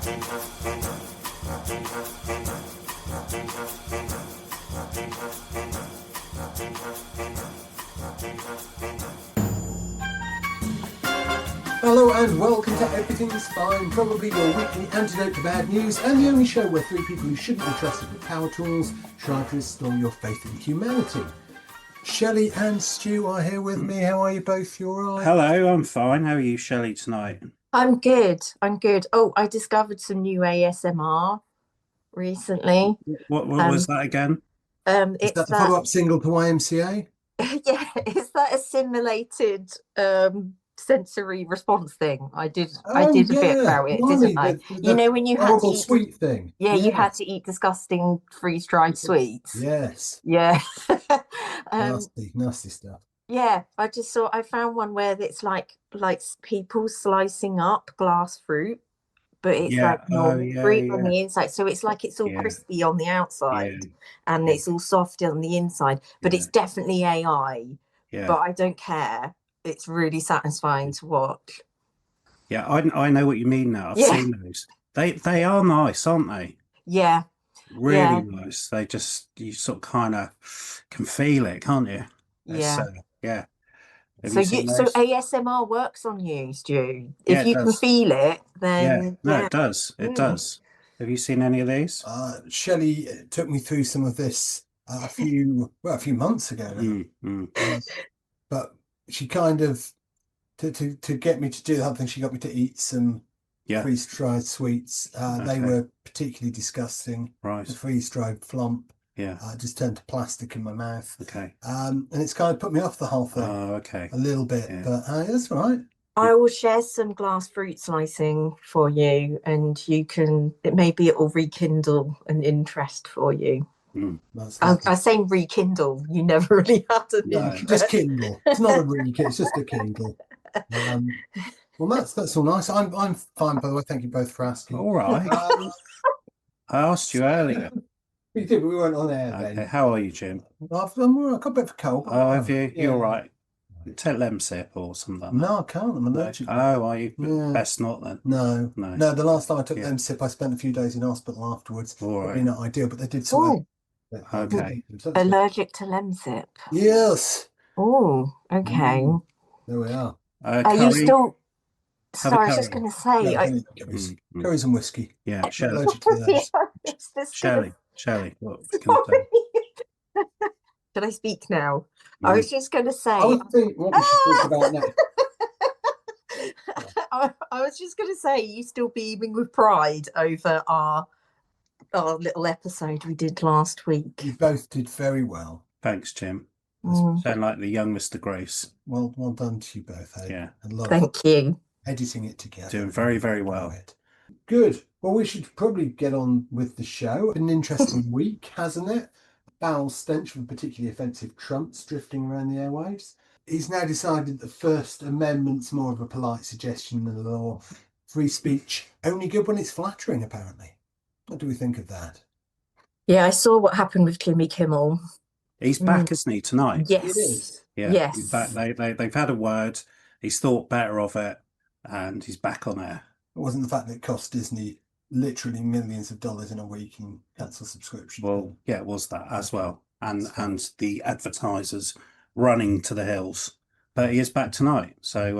Hello and welcome to Everything's Fine, probably your weekly antidote to bad news, and the only show where three people who shouldn't be trusted with power tools try to restore your faith in humanity. Shelley and Stu are here with me. How are you both? You all right? Hello, I'm fine. How are you, Shelley, tonight? I'm good. Oh, I discovered some new ASMR recently. What was that again? Is It's that the follow-up single to YMCA? yeah, is that a simulated sensory response thing? I did a bit about it, didn't I? You know, when you had to eat sweet thing. Yeah, you had to eat disgusting freeze-dried sweets. Yes. Yeah. Nasty stuff. Yeah, I found one where it's like people slicing up glass fruit, but it's like normal fruit on the inside. So it's like it's all crispy on the outside and it's all soft on the inside, but it's definitely AI. Yeah. But I don't care. It's really satisfying to watch. Yeah, I know what you mean now. I've seen those. They are nice, aren't they? Yeah. Really nice. You sort of kind of can feel it, can't you? Yeah. Yeah. So ASMR works on you, Stu. Yeah, if you can feel it, then it does. It does. Have you seen any of these? Shelley took me through some of this a few months ago now. But she kind of to get me to do the whole thing, she got me to eat some freeze-dried sweets. They were particularly disgusting. Right. The freeze-dried flump. Yeah. Just turned to plastic in my mouth. Okay. And it's kind of put me off the whole thing. Oh, okay. A little bit, but that's all right. I will share some glass fruit slicing for you, and maybe it will rekindle an interest for you. I say rekindle. You never really had an interest. Just kindle. It's not a rekindle. It's just a kindle. Well, that's all nice. I'm fine, by the way. Thank you both for asking. All right. I asked you earlier. We did, but we weren't on air then. Okay, how are you, Jim? I've got a bit of a cold. Oh, have you? You're all right. Take Lemsip or something. No, I can't. I'm allergic. Oh, are you? Best not then. No. The last time I took Lemsip, I spent a few days in hospital afterwards. All right. Probably not ideal, but they did something. Okay. Allergic to Lemsip. Yes. Oh, okay. There we are. Are you still? Sorry, I was just going to say. Curries and whiskey. Yeah, Shelley. Allergic to those. Shelley, what can I say? Should I speak now? I was just going to say. I would think what we should talk about now. I was just going to say, you still beaming with pride over our little episode we did last week. You both did very well. Thanks, Jim. Sound like the young Mr. Grace. Well done to you both. Yeah. Thank you. Editing it together. Doing very, very well. Good. Well, we should probably get on with the show. Been an interesting week, hasn't it? Foul stench from particularly offensive Trumps drifting around the airwaves. He's now decided the First Amendment's more of a polite suggestion than a law. Free speech only good when it's flattering, apparently. What do we think of that? Yeah, I saw what happened with Jimmy Kimmel. He's back, isn't he, tonight? Yes. It is. Yeah. Yes. He's back. They've had a word. He's thought better of it, and he's back on air. It wasn't the fact that it cost Disney literally millions of dollars in a week in cancelled subscriptions. Well, yeah, it was that as well. And the advertisers running to the hills. But he is back tonight. So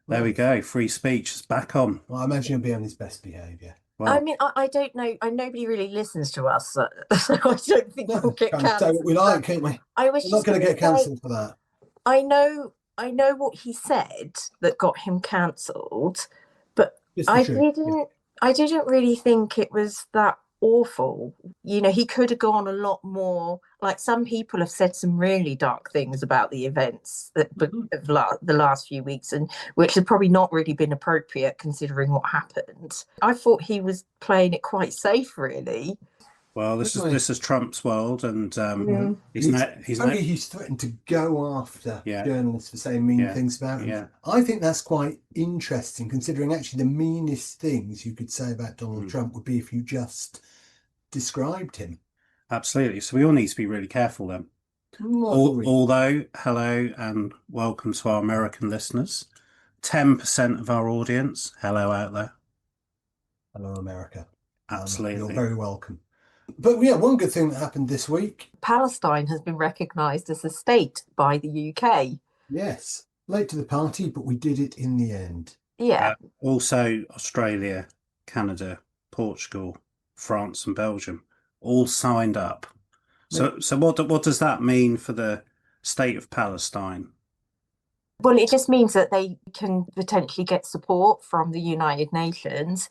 there we go. Free speech is back on. Well, I imagine he'll be on his best behaviour. Well, I mean, I don't know. Nobody really listens to us, so I don't think we'll get cancelled. Say what we like, can't we? We're not going to get cancelled for that. I know what he said that got him cancelled, but I didn't really think it was that awful. You know, he could have gone a lot more. Like, some people have said some really dark things about the events of the last few weeks, and which have probably not really been appropriate considering what happened. I thought he was playing it quite safe, really. Well, this is Trump's world, and he's threatened to go after journalists for saying mean things about him. Yeah. I think that's quite interesting, considering actually the meanest things you could say about Donald Trump would be if you just described him. Absolutely. So we all need to be really careful then. Although, hello and welcome to our American listeners. 10% of our audience, hello out there. Hello, America. Absolutely. You're very welcome. But yeah, one good thing that happened this week. Palestine has been recognised as a state by the UK. Yes. Late to the party, but we did it in the end. Yeah. Also, Australia, Canada, Portugal, France, and Belgium all signed up. So what does that mean for the state of Palestine? Well, it just means that they can potentially get support from the United Nations.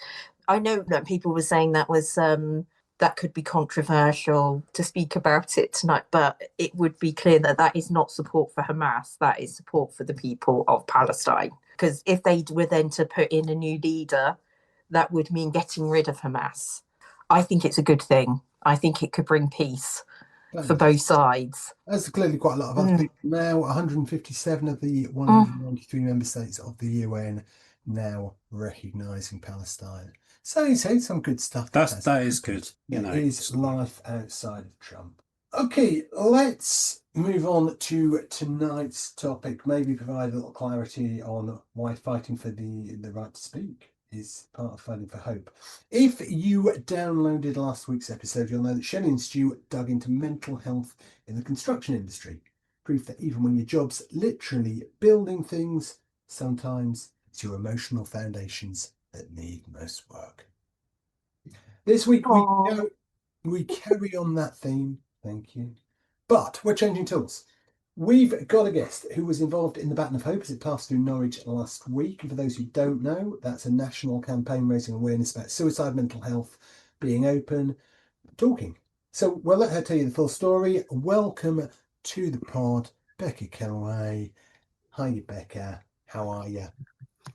I know that people were saying that was that could be controversial to speak about it tonight, but it would be clear that that is not support for Hamas. That is support for the people of Palestine. Because if they were then to put in a new leader, that would mean getting rid of Hamas. I think it's a good thing. I think it could bring peace for both sides. There's clearly quite a lot of other people now. 157 of the 193 member states of the UN now recognising Palestine. So you say some good stuff. That is good. It is life outside of Trump. Okay, let's move on to tonight's topic. Maybe provide a little clarity on why fighting for the right to speak is part of fighting for hope. If you downloaded last week's episode, you'll know that Shelley and Stuart dug into mental health in the construction industry. Proof that even when your job's literally building things, sometimes it's your emotional foundations that need most work. This week we carry on that theme. Thank you. But we're changing tools. We've got a guest who was involved in the Baton of Hope as it passed through Norwich last week. And for those who don't know, that's a national campaign raising awareness about suicide, mental health, being open, talking. So we'll let her tell you the full story. Welcome to the pod, Becca Kellaway. Hi, Becca. How are you?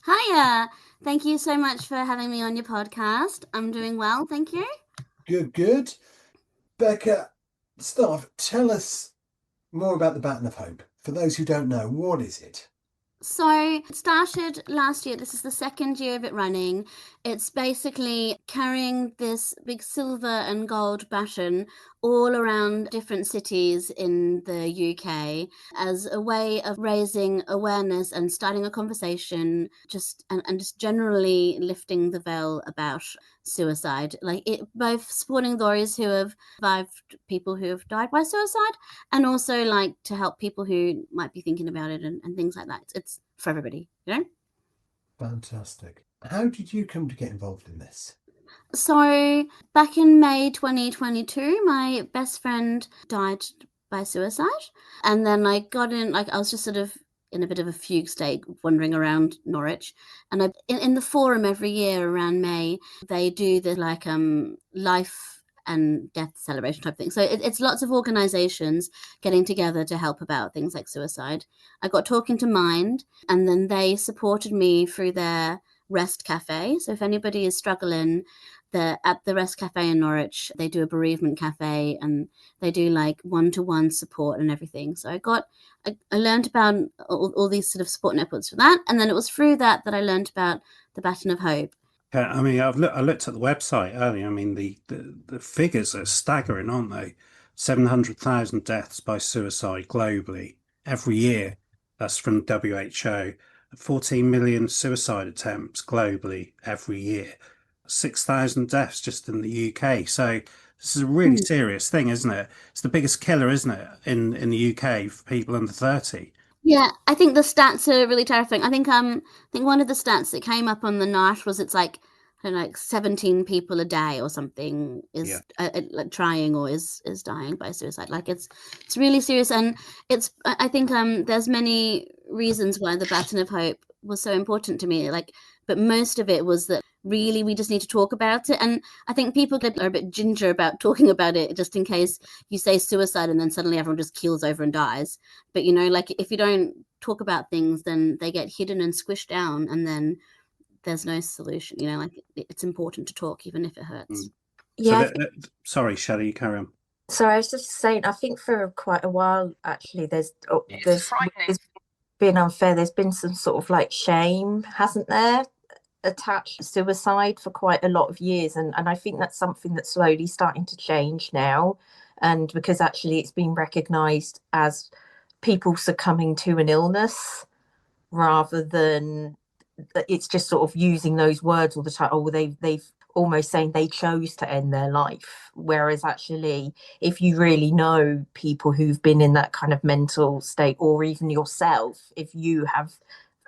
Hiya. Thank you so much for having me on your podcast. I'm doing well, thank you. Good. Becca, tell us more about the Baton of Hope. For those who don't know, what is it? So it started last year. This is the second year of it running. It's basically carrying this big silver and gold baton all around different cities in the UK as a way of raising awareness and starting a conversation, and just generally lifting the veil about suicide. Both supporting those who have survived people who have died by suicide, and also to help people who might be thinking about it and things like that. It's for everybody, Fantastic. How did you come to get involved in this? So back in May 2022, my best friend died by suicide. And then I got in, I was just sort of in a bit of a fugue state, wandering around Norwich. And in the forum every year around May, they do the life and death celebration type thing. So it's lots of organizations getting together to help about things like suicide. I got talking to Mind, and then they supported me through their Rest Cafe. So if anybody is struggling, at the Rest Cafe in Norwich, they do a bereavement cafe, and they do one-to-one support and everything. So I learned about all these sort of support networks for that, and then it was through that I learned about the Baton of Hope. I mean, I looked at the website earlier. I mean, the figures are staggering, aren't they? 700,000 deaths by suicide globally every year. That's from WHO. 14 million suicide attempts globally every year. 6,000 deaths just in the UK. So this is a really serious thing, isn't it? It's the biggest killer, isn't it, in the UK for people under 30? Yeah, I think the stats are really terrifying. I think one of the stats that came up on the night was it's 17 people a day or something is trying or is dying by suicide. It's really serious, and I think there's many reasons why the Baton of Hope was so important to me. But most of it was that really we just need to talk about it, and I think people are a bit ginger about talking about it, just in case you say suicide and then suddenly everyone just keels over and dies. But if you don't talk about things, then they get hidden and squished down, and then there's no solution. It's important to talk even if it hurts. Yeah. Sorry, Shelley, you carry on. So I was just saying, I think for quite a while actually there's been unfair. There's been some sort of shame, hasn't there, attached to suicide for quite a lot of years, and I think that's something that's slowly starting to change now, and because actually it's been recognized as people succumbing to an illness rather than it's just sort of using those words all the time. Oh, they've almost saying they chose to end their life. Whereas actually, if you really know people who've been in that kind of mental state, or even yourself, if you have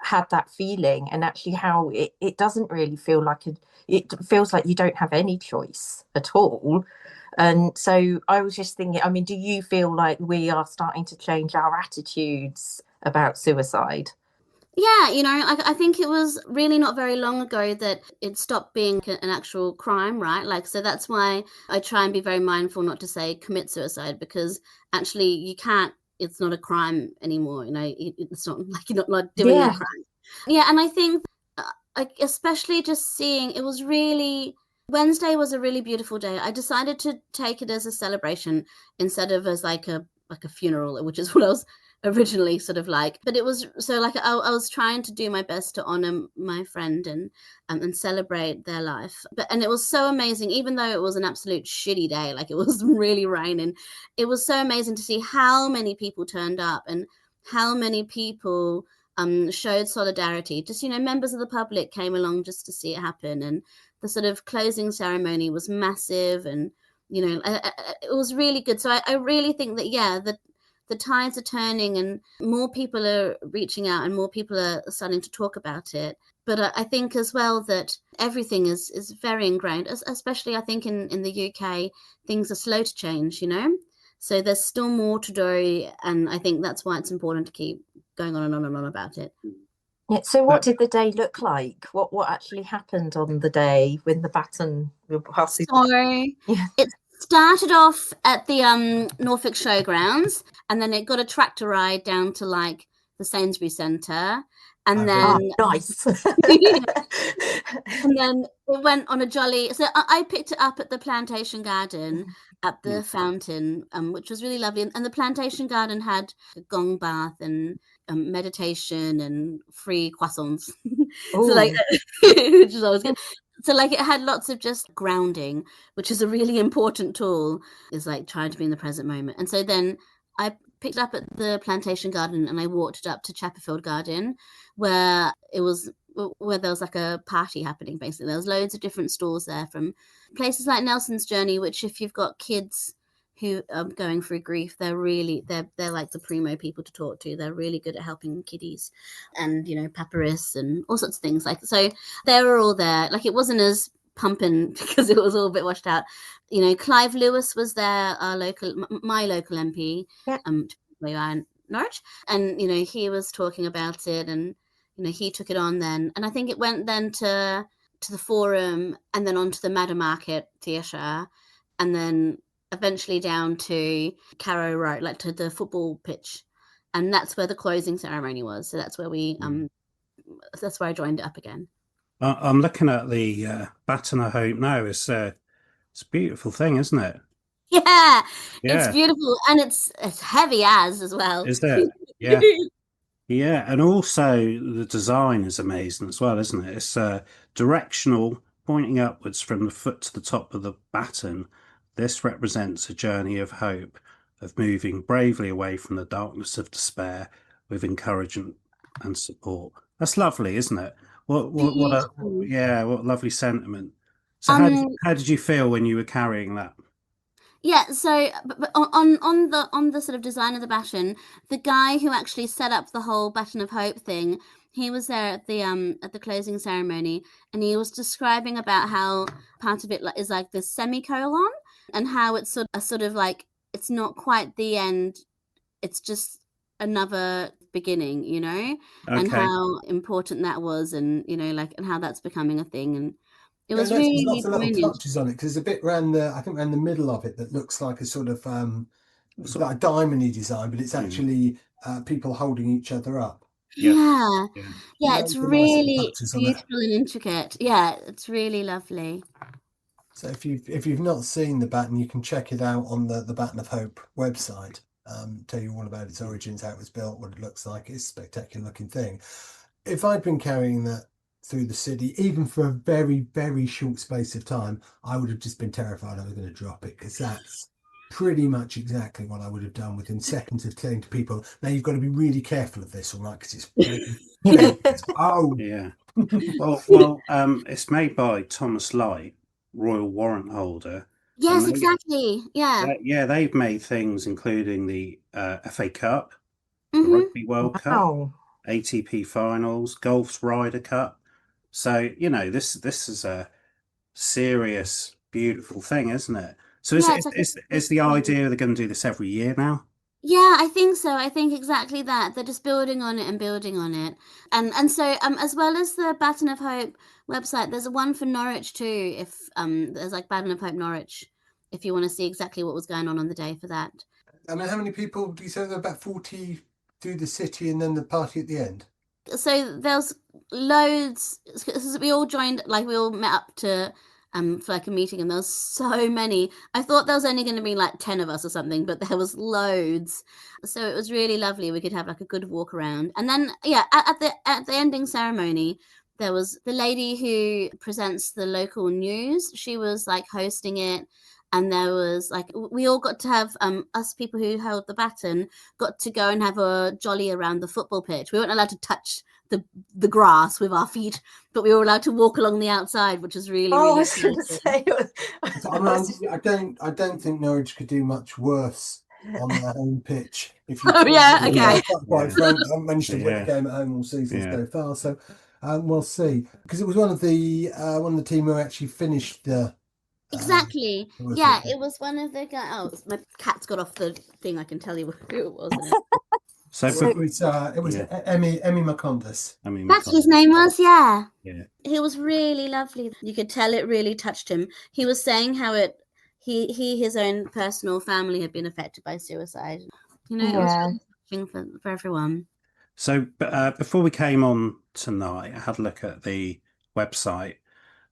had that feeling, and actually how it doesn't really feel like it feels like you don't have any choice at all. And so I was just thinking, I mean, do you feel like we are starting to change our attitudes about suicide? Yeah, I think it was really not very long ago that it stopped being an actual crime, right? Like, so that's why I try and be very mindful not to say commit suicide, because actually you can't, it's not a crime anymore. It's not like you're not doing a crime. Yeah, and I think especially just seeing, it was really, Wednesday was a really beautiful day. I decided to take it as a celebration instead of as like a funeral, which is what I was originally sort of like. But it was, so like I was trying to do my best to honor my friend and celebrate their life. And it was so amazing, even though it was an absolute shitty day, like it was really raining. It was so amazing to see how many people turned up and how many people showed solidarity. Just, members of the public came along just to see it happen. And the sort of closing ceremony was massive, and it was really good. So I really think that, yeah, the tides are turning and more people are reaching out and more people are starting to talk about it. But I think as well that everything is very ingrained, especially I think in the UK, things are slow to change, So there's still more to do, and I think that's why it's important to keep going on and on and on about it. Yeah. So what did the day look like? What actually happened on the day when the baton were passing? So it started off at the Norfolk Showgrounds, and then it got a tractor ride down to like the Sainsbury's Centre, and then nice. And then it went on a jolly. So I picked it up at the Plantation Garden at the fountain, which was really lovely. And the Plantation Garden had a gong bath and meditation and free croissants. So like, which is always good. So like it had lots of just grounding, which is a really important tool, is like trying to be in the present moment. And so then I picked it up at the Plantation Garden and I walked it up to Chapperfield Garden, where there was like a party happening. Basically, there was loads of different stalls there, from places like Nelson's Journey, which if you've got kids who are going through grief, they're like the primo people to talk to. They're really good at helping kiddies, and Papyrus and all sorts of things. Like, so they were all there. Like, it wasn't as pumping because it was all a bit washed out. Clive Lewis was there, my local MP, Norwich, and he was talking about it, and he took it on then, and I think it went then to the Forum, and then on to the Madder Market Theatre, and then eventually down to Carrow Road, like to the football pitch, and that's where the closing ceremony was. So that's where that's where I joined it up again. I'm looking at the Baton of Hope now. It's a beautiful thing, isn't it? Yeah, it's beautiful, and it's heavy as well. Is that? Yeah. Yeah, and also the design is amazing as well, isn't it? It's directional, pointing upwards from the foot to the top of the baton. This represents a journey of hope, of moving bravely away from the darkness of despair with encouragement and support. That's lovely, isn't it? What lovely sentiment. So how did you feel when you were carrying that? Yeah, so but on the sort of design of the baton, the guy who actually set up the whole Baton of Hope thing, he was there at the closing ceremony, and he was describing about how part of it is like this semicolon, and how it's sort of like it's not quite the end, it's just another beginning, and how important that was, and like, and how that's becoming a thing. And it was really there's lots of little brilliant. touches on it, because there's a bit around the middle of it that looks like a sort of like a diamondy design, but it's actually people holding each other up. Yeah, it's really beautiful and intricate. Yeah, it's really lovely. So if you've not seen the baton, you can check it out on the Baton of Hope website. Tell you all about its origins, how it was built, what it looks like. It's a spectacular looking thing. If I'd been carrying that through the city, even for a very, very short space of time, I would have just been terrified I was going to drop it, because that's pretty much exactly what I would have done within seconds of telling to people, now you've got to be really careful of this, all right, because it's yeah. Well, it's made by Thomas Light, royal warrant holder. Yes, And exactly. Yeah. they've made things including the FA Cup, the Hmm. Rugby World Cup, Wow. ATP finals, golf's Ryder Cup. So, this is a serious, beautiful thing, isn't it? So Yeah, it's like a big is the thing. idea they're going to do this every year now? Yeah, I think so. I think exactly that. They're just building on it and building on it. And so as well as the Baton of Hope website, there's a one for Norwich too, if there's like Baton of Hope Norwich, if you want to see exactly what was going on the day for that. I mean, how many people do you say there are? About 40 do the city and then the party at the end? So there's loads. We all joined, like we all met up to for like a meeting, and there was so many. I thought there was only going to be like 10 of us or something, but there was loads. So it was really lovely. We could have like a good walk around, and then yeah, at the ending ceremony, there was the lady who presents the local news. She was like hosting it. And there was like we all got to have us people who held the baton got to go and have a jolly around the football pitch. We weren't allowed to touch the grass with our feet, but we were allowed to walk along the outside, which was really, Oh, I really was going to say. I don't think Norwich could do much worse on their home pitch. If you Oh, yeah, okay. quite Yeah. frankly, I haven't managed to win Yeah. a game at home all season Yeah. so far. So we'll see. Because it was one of the team who actually finished the. Exactly. Was Yeah, it? it was one of the guys. Oh, my cat's got off the thing. I can tell you who it was. Now. So, So- It was Yeah. Emmy McCondas. I mean, That's his name was, yeah. Yeah. He was really lovely. You could tell it really touched him. He was saying how his own personal family had been affected by suicide. It was Yeah. really touching for everyone. So, before we came on tonight, I had a look at the website,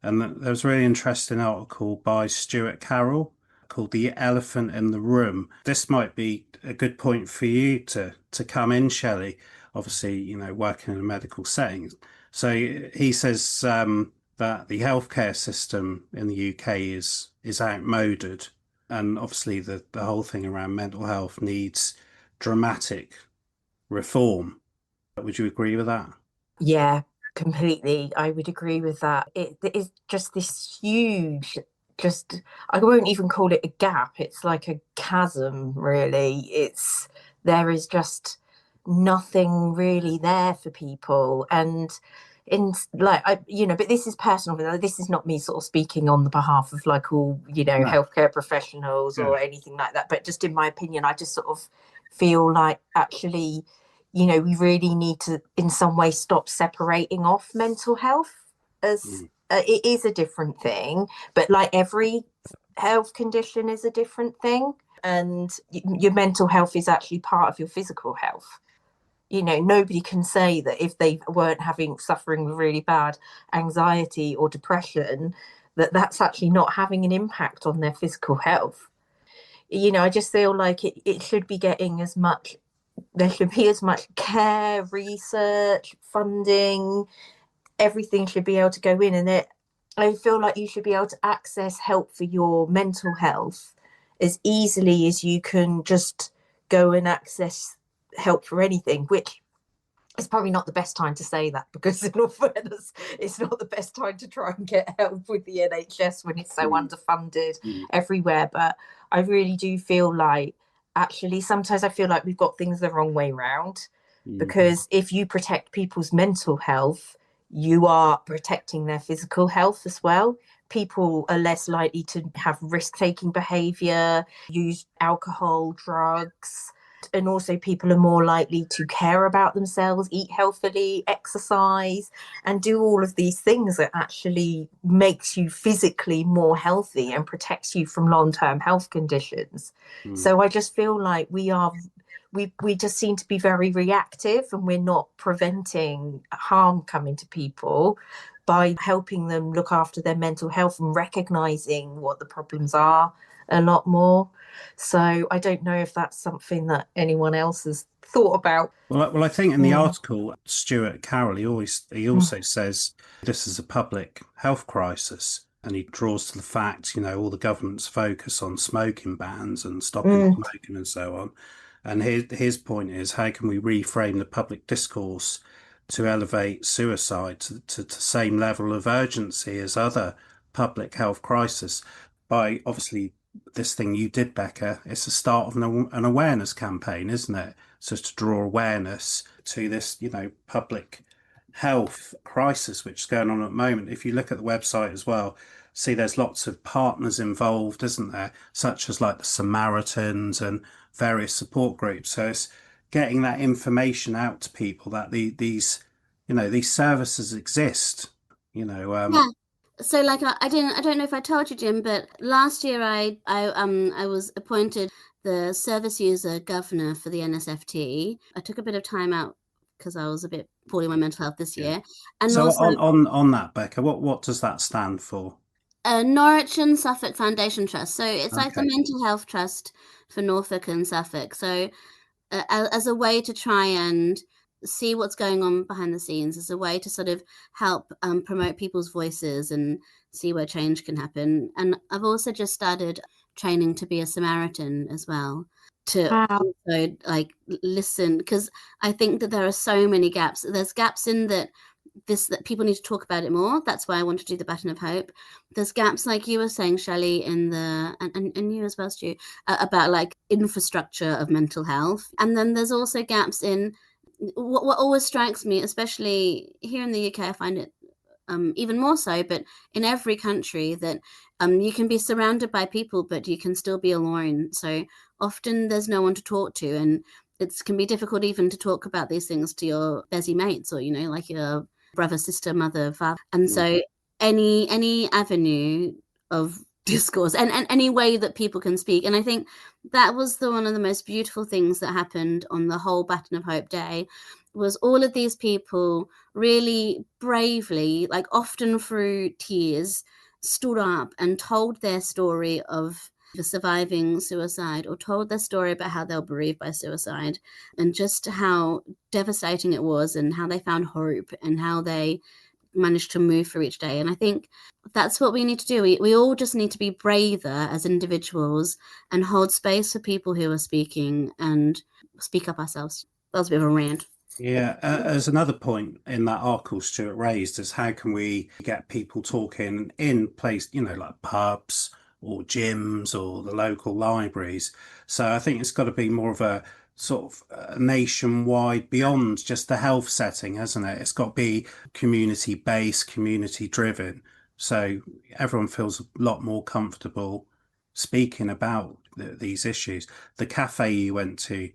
and there was a really interesting article by Stuart Carroll called "The Elephant in the Room." This might be a good point for you to come in, Shelley. Obviously, working in a medical setting. So he says that the healthcare system in the UK is outmoded, and obviously the whole thing around mental health needs dramatic reform. Would you agree with that? Yeah, completely. I would agree with that. It is just this huge, just I won't even call it a gap. It's like a chasm, really. There is just nothing really there for people. And in like but this is personal. This is not me sort of speaking on the behalf of like all, No. healthcare professionals or anything like that. But just in my opinion, I just sort of feel like actually we really need to in some way stop separating off mental health as it is a different thing, but like every health condition is a different thing, and your mental health is actually part of your physical health. Nobody can say that if they weren't suffering with really bad anxiety or depression, that's actually not having an impact on their physical health. I just feel like it should be getting there should be as much care, research, funding, everything should be able to go in. And I feel like you should be able to access help for your mental health as easily as you can just go and access help for anything, which is probably not the best time to say that, because in all fairness, it's not the best time to try and get help with the NHS when it's so underfunded everywhere. But I really do feel like actually sometimes I feel like we've got things the wrong way round, because if you protect people's mental health, you are protecting their physical health as well. People are less likely to have risk-taking behavior, use alcohol, drugs, and also people are more likely to care about themselves, eat healthily, exercise, and do all of these things that actually makes you physically more healthy and protects you from long-term health conditions. So I just feel like we just seem to be very reactive, and we're not preventing harm coming to people by helping them look after their mental health and recognizing what the problems are a lot more. So I don't know if that's something that anyone else has thought about. Well, I think in the article, Stuart Carroll, he also says this is a public health crisis, and he draws to the fact, all the government's focus on smoking bans and stopping smoking and so on. And his point is, how can we reframe the public discourse to elevate suicide to the same level of urgency as other public health crisis by obviously this thing you did, Becca. It's the start of an awareness campaign, isn't it? So it's to draw awareness to this, public health crisis which is going on at the moment. If you look at the website as well, see there's lots of partners involved, isn't there? Such as like the Samaritans and various support groups. So it's getting that information out to people that these services exist. Yeah. So like I don't know if I told you, Jim, but last year I was appointed the service user governor for the NSFT. I took a bit of time out because I was a bit poorly with my mental health this year. And so also on that, Becca, what does that stand for? Norwich and Suffolk Foundation Trust. So it's like the Okay. mental health trust for Norfolk and Suffolk. So as a way to try and see what's going on behind the scenes, as a way to sort of help promote people's voices and see where change can happen. And I've also just started training to be a Samaritan as well, to also like listen, because I think that there are so many gaps. There's gaps in that people need to talk about it more. That's why I want to do the Baton of Hope. There's gaps, like you were saying, Shelley, in the and you as well, Stu, about like infrastructure of mental health. And then there's also gaps in what always strikes me, especially here in the UK, I find it even more so, but in every country, that you can be surrounded by people, but you can still be alone. So often there's no one to talk to, and it can be difficult even to talk about these things to your busy mates, or like your brother, sister, mother, father. And so any avenue of discourse and any way that people can speak. And I think that was one of the most beautiful things that happened on the whole Baton of Hope Day, was all of these people really bravely, like often through tears, stood up and told their story of surviving suicide, or told their story about how they were bereaved by suicide, and just how devastating it was, and how they found hope, and how they managed to move through each day. And I think that's what we need to do. We all just need to be braver as individuals and hold space for people who are speaking and speak up ourselves. That was a bit of a rant. Yeah, as another point in that article Stuart raised is how can we get people talking in place, like pubs or gyms or the local libraries. So I think it's got to be more of a sort of nationwide, beyond just the health setting, hasn't it? It's got to be community-based, community-driven. So everyone feels a lot more comfortable speaking about these issues. The cafe you went to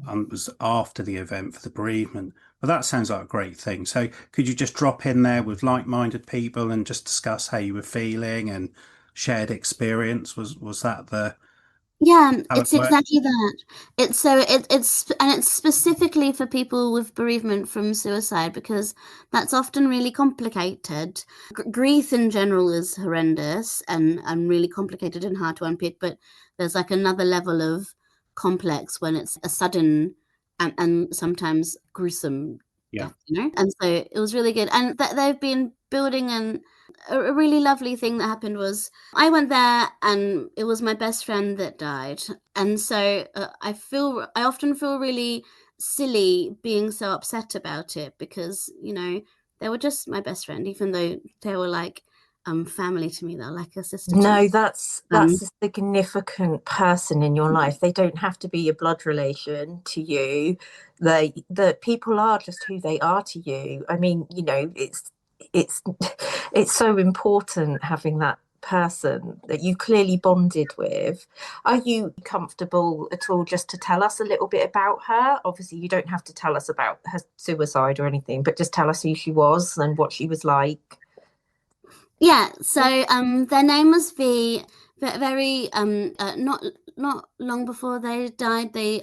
was after the event for the bereavement. But that sounds like a great thing. So could you just drop in there with like-minded people and just discuss how you were feeling and shared experience? Was that the it's exactly that. It's specifically for people with bereavement from suicide, because that's often really complicated. Grief in general is horrendous and really complicated and hard to unpick, but there's like another level of complex when it's a sudden and sometimes gruesome death, And so it was really good. And they've been building a really lovely thing that happened was I went there and it was my best friend that died. And so I often feel really silly being so upset about it, because, they were just my best friend, even though they were like family to me. They're like a sister to No, me. that's a significant person in your life. They don't have to be a blood relation to you. The people are just who they are to you. I mean, it's so important having that person that you clearly bonded with. Are you comfortable at all just to tell us a little bit about her? Obviously, you don't have to tell us about her suicide or anything, but just tell us who she was and what she was like. Yeah, so their name was V. Very not long before they died, they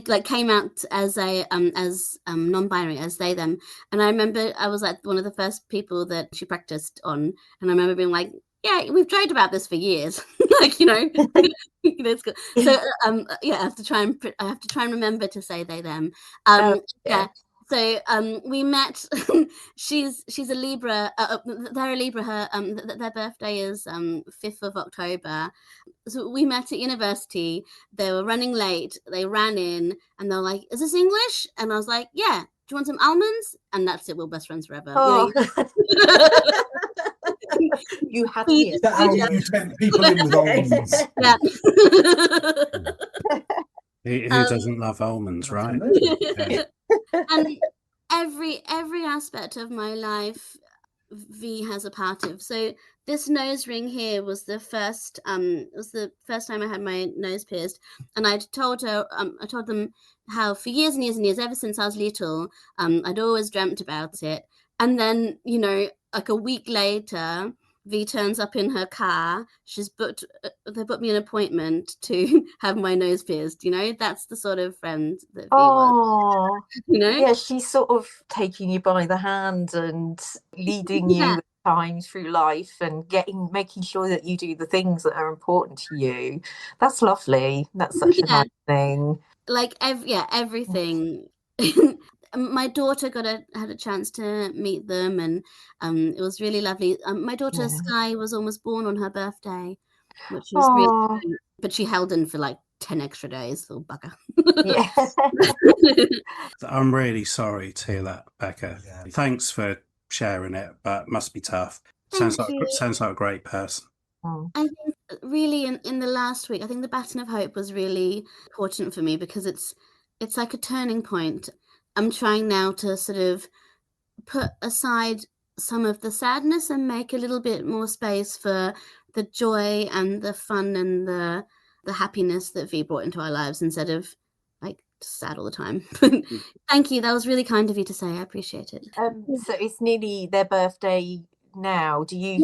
like came out as a as non-binary, as they them. And I remember I was like one of the first people that she practiced on, and I remember being like, yeah, we've tried about this for years. Like, it's good. So I have to try and remember to say they them. Yeah. So we met. she's a Libra. They're a Libra. Their birthday is 5th of October. So we met at university. They were running late. They ran in and they're like, "Is this English?" And I was like, "Yeah. Do you want some almonds?" And that's it. We're best friends forever. Oh. You had me. Is that how you tempt people in with almonds? Yeah. Who doesn't love almonds, right? Yeah. And every aspect of my life V has a part of. So this nose ring here was the first time I had my nose pierced, and I told them how for years and years and years, ever since I was little, I'd always dreamt about it. And then, you know, like a week later, V turns up in her car. They booked me an appointment to have my nose pierced. You know, that's the sort of friend that V was. You know, yeah, she's sort of taking you by the hand and leading you at times through life and making sure that you do the things that are important to you. That's lovely. That's such a nice thing. Like everything. My daughter had a chance to meet them, and it was really lovely. My daughter Sky was almost born on her birthday, which was really sweet, but she held in for like 10 extra days, little bugger. Yeah. I'm really sorry to hear that, Becca. Yeah. Thanks for sharing it, but must be tough. Sounds like a great person. I think really in the last week, I think the Baton of Hope was really important for me because it's like a turning point. I'm trying now to sort of put aside some of the sadness and make a little bit more space for the joy and the fun and the happiness that V brought into our lives instead of like sad all the time. Thank you. That was really kind of you to say. I appreciate it. So it's nearly their birthday now. Do you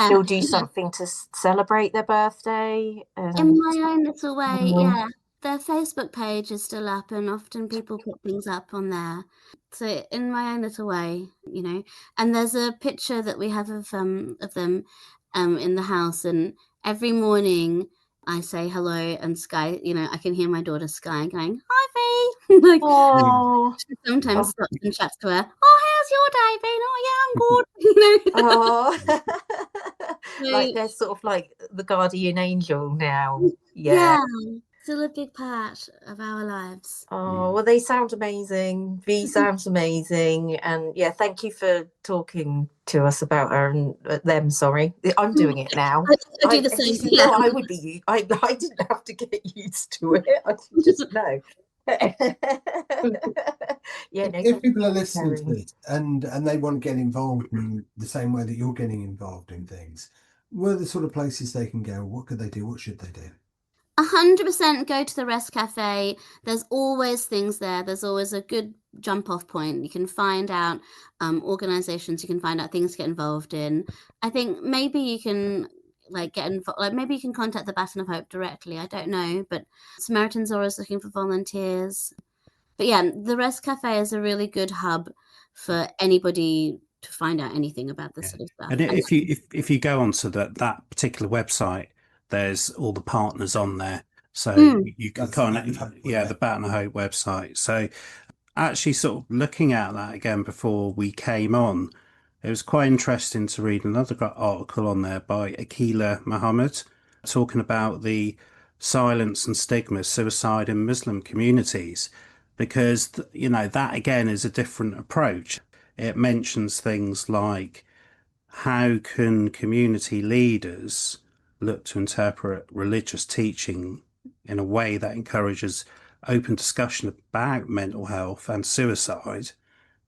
still do something to celebrate their birthday? In my own little way, yeah. Their Facebook page is still up, and often people put things up on there. So in my own little way, you know. And there's a picture that we have of them in the house, and every morning I say hello, and Sky, you know, I can hear my daughter Sky going, "Hi, V." Like, she sometimes stops and chats to her. Oh, how's your day been? Oh, yeah, I'm good. You know. Like they're sort of like the guardian angel now. Yeah, still a big part of our lives. Oh, well, they sound amazing. V sounds amazing. And yeah, thank you for talking to us about her and them. Sorry, I'm doing it now. I do the same. No, I would be you. I didn't have to get used to it. I just know. Yeah, no, if people are listening to this and they want to get involved in the same way that you're getting involved in things, what are the sort of places they can go? What could they do? What should they do? 100% go to the Rest Cafe. There's always things there. There's always a good jump off point. You can find out organizations, you can find out things to get involved in. I think maybe you can get involved, like maybe you can contact the Baton of Hope directly. I don't know, but Samaritans are always looking for volunteers. But yeah, the Rest Cafe is a really good hub for anybody to find out anything about this sort of stuff. And if you go onto that particular website, there's all the partners on there, so you can the Baton of Hope website. So actually, sort of looking at that again before we came on, it was quite interesting to read another article on there by Akila Muhammad talking about the silence and stigma of suicide in Muslim communities, because you know that again is a different approach. It mentions things like how can community leaders look to interpret religious teaching in a way that encourages open discussion about mental health and suicide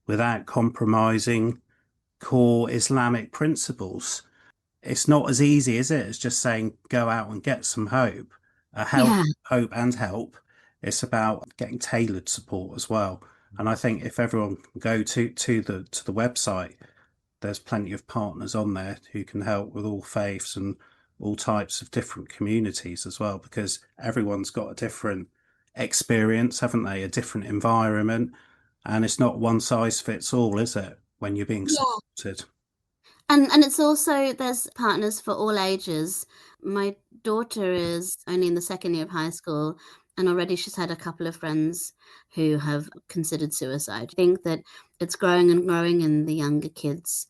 without compromising core Islamic principles. It's not as easy, is it? It's just saying go out and get some hope, hope and help. It's about getting tailored support as well. And I think if everyone can go to the website, there's plenty of partners on there who can help with all faiths and all types of different communities as well, because everyone's got a different experience, haven't they? A different environment, and it's not one size fits all, is it? When you're being supported. And it's also, there's partners for all ages. My daughter is only in the second year of high school, and already she's had a couple of friends who have considered suicide. I think that it's growing and growing in the younger kids.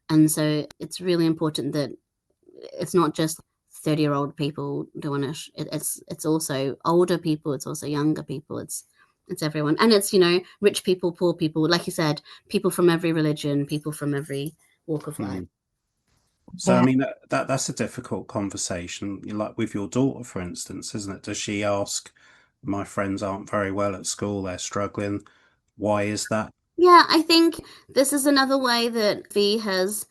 And so it's really important that it's not just 30-year-old people doing it. It's also older people. It's also younger people. It's everyone. And it's, you know, rich people, poor people, like you said, people from every religion, people from every walk of life. So, I Yeah. mean, that's a difficult conversation. Like with your daughter, for instance, isn't it? Does she ask, my friends aren't very well at school, they're struggling. Why is that? Yeah, I think this is another way that V has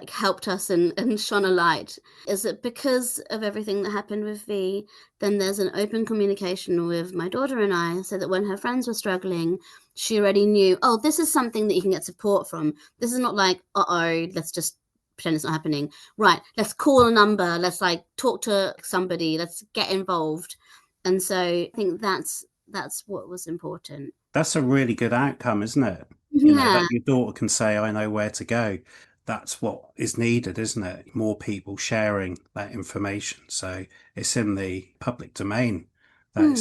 helped us and shone a light, is that because of everything that happened with V, then there's an open communication with my daughter and I, so that when her friends were struggling, she already knew, oh, this is something that you can get support from. This is not like, uh-oh, let's just pretend it's not happening. Right, let's call a number, let's like talk to somebody, let's get involved. And so I think that's what was important. That's a really good outcome, isn't it? Yeah. That your daughter can say, I know where to go. That's what is needed, isn't it? More people sharing that information. So it's in the public domain. Hmm.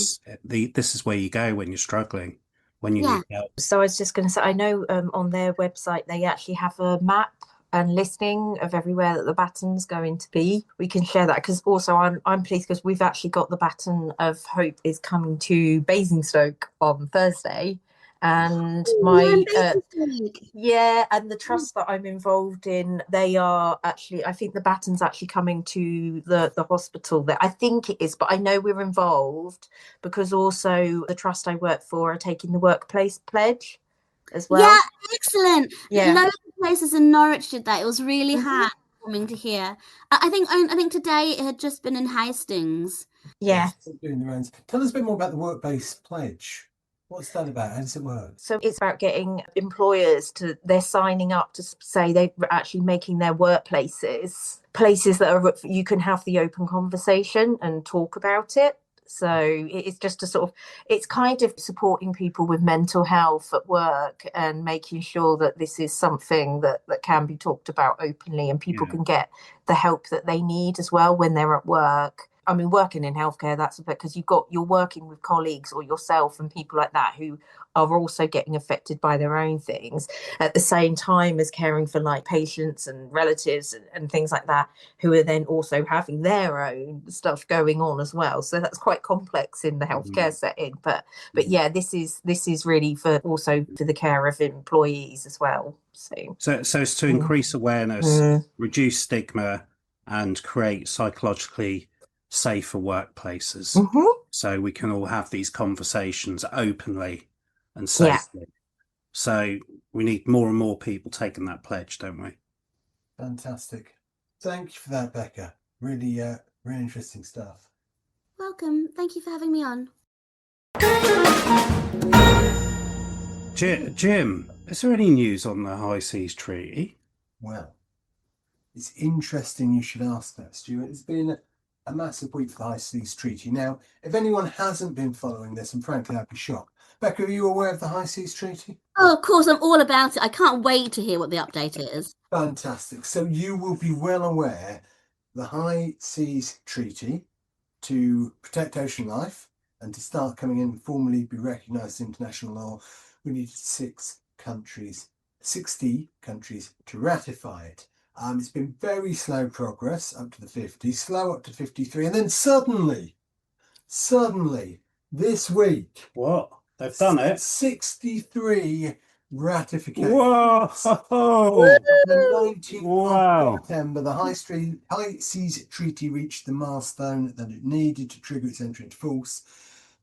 This is where you go when you're struggling, when you Yeah. need help. So I was just going to say, I know on their website they actually have a map and listing of everywhere that the Baton's going to be. We can share that, because also I'm pleased because we've actually got the Baton of Hope is coming to Basingstoke on Thursday, and my yeah, and the trust that I'm involved in, they are actually, I think the Baton's actually coming to the hospital there. I think it is, but I know we're involved because also the trust I work for are taking the workplace pledge as well. Yeah, excellent. Yeah. Loads of places in Norwich did that. It was really Mhm. heartwarming to hear. I think today it had just been in Hastings. Yeah. Doing the rounds. Tell us a bit more about the work-based pledge. What's that about? How does it work? So it's about getting employers they're signing up to say they're actually making their workplaces places that are, you can have the open conversation and talk about it. So it's just a sort of, it's kind of supporting people with mental health at work and making sure that this is something that can be talked about openly, and people can get the help that they need as well when they're at work. I mean, working in healthcare, that's a bit, because you're working with colleagues or yourself and people like that who are also getting affected by their own things at the same time as caring for like patients and relatives and things like that, who are then also having their own stuff going on as well. So that's quite complex in the healthcare setting. But yeah, this is really for also for the care of employees as well. So it's to increase awareness, reduce stigma, and create psychologically safer workplaces. So we can all have these conversations openly and safely. So we need more and more people taking that pledge, don't we? Fantastic. Thank you for that, Becca. Really, really interesting stuff. Welcome. Thank you for having me on. Jim, is there any news on the High Seas Treaty? Well, it's interesting you should ask that, Stuart. It's been a massive week for the High Seas Treaty. Now, if anyone hasn't been following this, and frankly, I'd be shocked. Becca, are you aware of the High Seas Treaty? Oh, of course, I'm all about it. I can't wait to hear what the update is. Fantastic. So you will be well aware the High Seas Treaty, to protect ocean life and to start coming in and formally be recognised in international law, we needed 60 countries to ratify it. It's been very slow progress up to the 50, slow up to 53, and then suddenly, this week, what? They've done it? 63 ratifications. Whoa! The 19th of September, the High Seas Treaty reached the milestone that it needed to trigger its entry into force.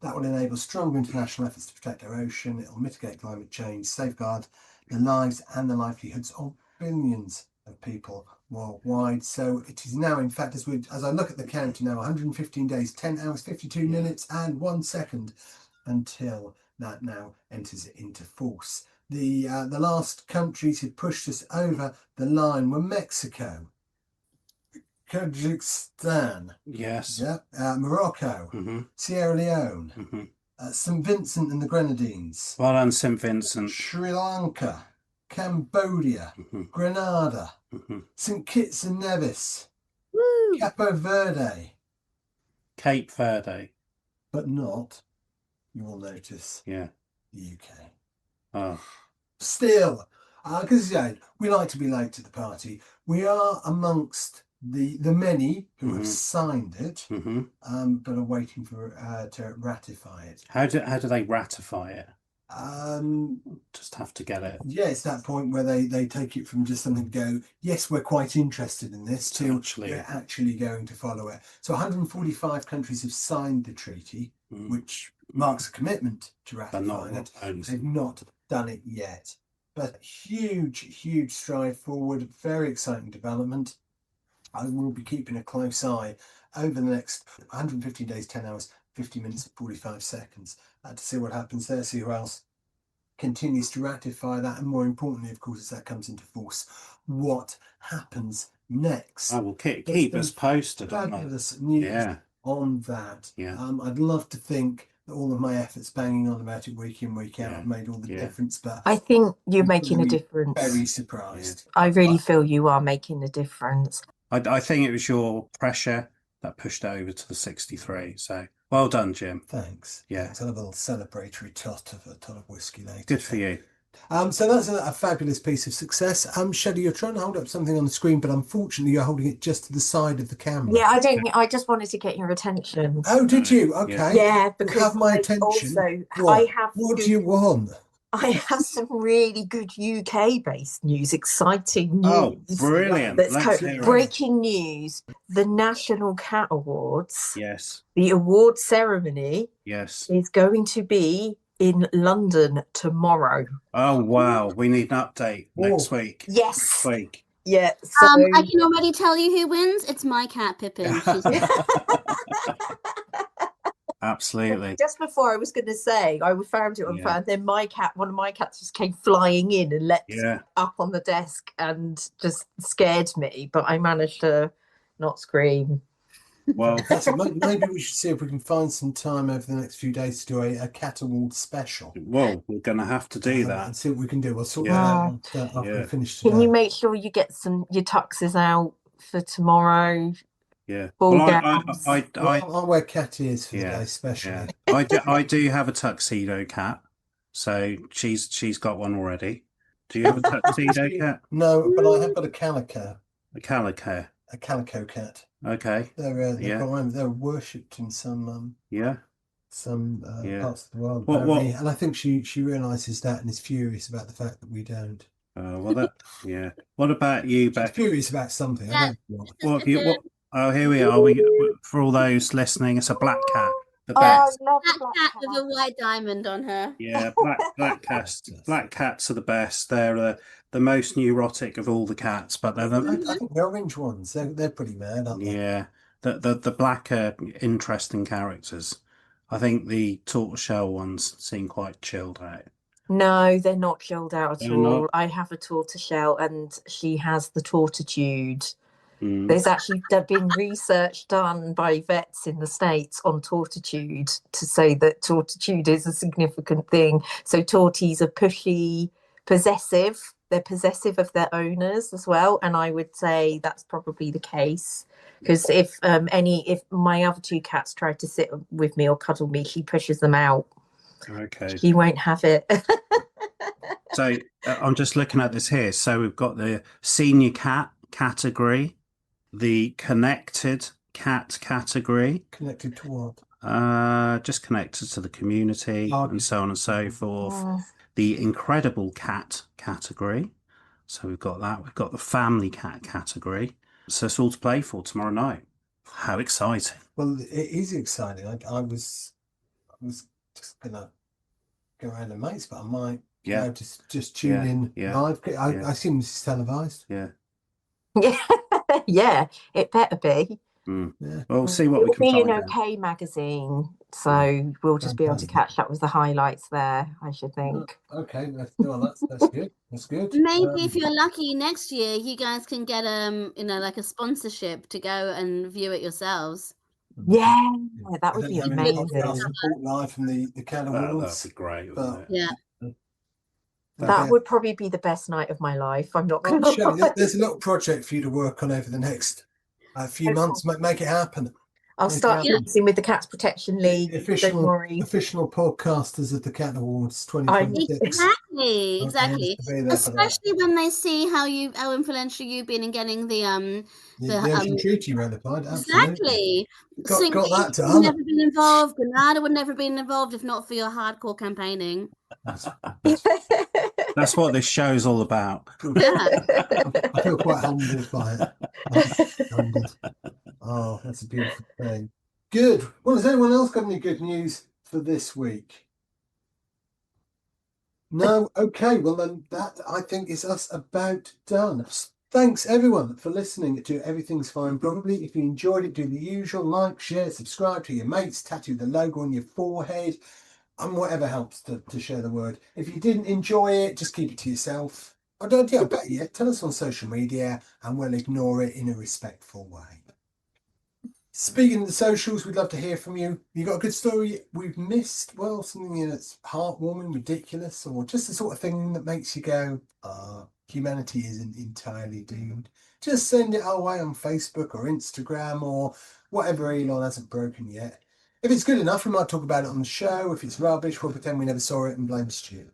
That will enable stronger international efforts to protect our ocean. It will mitigate climate change, safeguard the lives and the livelihoods of billions of people worldwide. So it is now, in fact, as I look at the counting now, 115 days, 10 hours, 52 minutes and 1 second until that now enters into force. The last countries who pushed us over the line were Mexico, Kazakhstan, yes, Morocco, Sierra Leone, St. Vincent and the Grenadines, well done, St. Vincent, Sri Lanka, Cambodia, Grenada, St. Kitts and Nevis, Cape Verde, but not, you will notice, the UK. Oh. Still, because we like to be late to the party. We are amongst the many who have signed it, but are waiting for to ratify it. How do they ratify it? Just have to get it. Yeah, it's that point where they take it from just something to go, yes, we're quite interested in this, to we're actually going to follow it. So 145 countries have signed the treaty, which marks a commitment to ratifying it. They've not done it yet. But huge stride forward, very exciting development. I will be keeping a close eye over the next 115 days, 10 hours, 50 minutes and 45 seconds to see what happens there, see who else continues to ratify that, and more importantly, of course, as that comes into force, what happens next. I will keep us posted on that. Fabulous news on that. I'd love to think that all of my efforts banging on about it week in, week out have made all the difference, but I think you're making a difference. Very surprised. I really feel you are making a difference. I think it was your pressure that pushed it over to the 63. So well done, Jim. Thanks. Yeah. It's a little celebratory tot of whiskey later. Good for you. So that's a fabulous piece of success. Shelley, you're trying to hold up something on the screen, but unfortunately you're holding it just to the side of the camera. Yeah, I just wanted to get your attention. Oh, did you? Okay. Yeah, because you have my attention. What do you want? I have some really good UK-based news, exciting news. Oh, brilliant. Let's hear breaking news. The National Cat Awards. Yes. The award ceremony. Yes. Is going to be in London tomorrow. Oh, wow. We need an update next week. Yes. Next week. Yeah. So... I can already tell you who wins. It's my cat, Pippin. Absolutely. Just before I was going to say, I found it on fan. Then one of my cats just came flying in and leapt up on the desk and just scared me. But I managed to not scream. Well, maybe we should see if we can find some time over the next few days to do a cat award special. Well, we're going to have to do that. And see what we can do. We'll sort that out after we finish today. Can you make sure you get your tuxes out for tomorrow? Yeah. Well, I'll wear cat ears for the day, especially. Yeah. I do have a tuxedo cat, so she's got one already. Do you have a tuxedo cat? No, but I have got a calico. A calico. A calico cat. Okay. They're worshipped in some parts of the world. And I think she realizes that and is furious about the fact that we don't. What about you, Beck? Furious about something. Yeah. I don't know what. Oh, here we are. For all those listening, it's a black cat. The best. Black cat with a white diamond on her. Yeah, black cats. Black cats are the best. They're the most neurotic of all the cats, but they're I think the orange ones. They're pretty mad, aren't they? Yeah, the black are interesting characters. I think the tortoiseshell ones seem quite chilled out. No, they're not chilled out at all. I have a tortoiseshell, and she has the tortitude. There's actually been research done by vets in the States on tortitude to say that tortitude is a significant thing. So torties are pushy, possessive. They're possessive of their owners as well. And I would say that's probably the case. Because if my other two cats try to sit with me or cuddle me, she pushes them out. Okay. She won't have it. So I'm just looking at this here. So we've got the senior cat category. The connected cat category. Connected to what? Just connected to the community and so on and so forth. The incredible cat category. So we've got that. We've got the family cat category. So it's all to play for tomorrow night. How exciting. Well, it is exciting. I was just gonna go around the mates, but I might just tune in live. I assume this is televised. Yeah. Yeah, it better be. Yeah. Well, we'll see what we can find. It'll be an OK magazine, so we'll just be able to catch up with the highlights there, I should think. Okay, that's good. That's good. Maybe if you're lucky next year, you guys can get like a sponsorship to go and view it yourselves. Yeah, that would be amazing. Support live from the Cat Awards. That'd be great. That would probably be the best night of my life. I'm not going to. There's a little project for you to work on over the next few months. Make it happen. I'll start listening with the Cats Protection League. Don't worry. Official podcasters of the Cat Awards 2026. Exactly. Especially when they see how influential you've been in getting the Ocean Treaty ratified. Absolutely. Exactly. Got that done. Would never been involved. Granada would never been involved if not for your hardcore campaigning. That's what this show's all about. Yeah. I feel quite humbled by it. Humbled. Oh, that's a beautiful thing. Good. Well, has anyone else got any good news for this week? No? Okay. Well, then that, I think, is us about done. Thanks, everyone, for listening to Everything's Fine Probably. If you enjoyed it, do the usual. Like, share, subscribe to your mates, tattoo the logo on your forehead, and whatever helps to share the word. If you didn't enjoy it, just keep it to yourself. I don't think I bet you. Tell us on social media, and we'll ignore it in a respectful way. Speaking of the socials, we'd love to hear from you. You got a good story we've missed? Well, something that's heartwarming, ridiculous, or just the sort of thing that makes you go, humanity isn't entirely doomed. Just send it our way on Facebook or Instagram or whatever Elon hasn't broken yet. If it's good enough, we might talk about it on the show. If it's rubbish, we'll pretend we never saw it and blame Stu.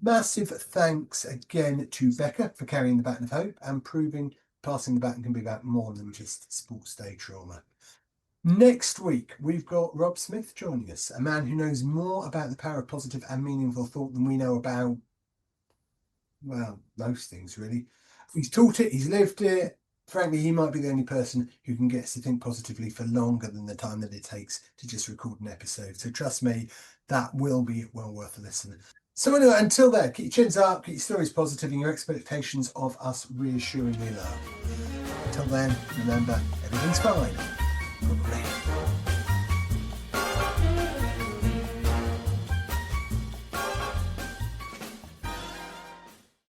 Massive thanks again to Becca for carrying the baton of hope and proving passing the baton can be about more than just sports day trauma. Next week, we've got Rob Smith joining us, a man who knows more about the power of positive and meaningful thought than we know about, well, most things, really. He's taught it, he's lived it. Frankly, he might be the only person who can get us to think positively for longer than the time that it takes to just record an episode. So trust me, that will be well worth a listen. So anyway, until then, keep your chins up, keep your stories positive and your expectations of us reassuringly low. Until then, remember, everything's fine. Probably.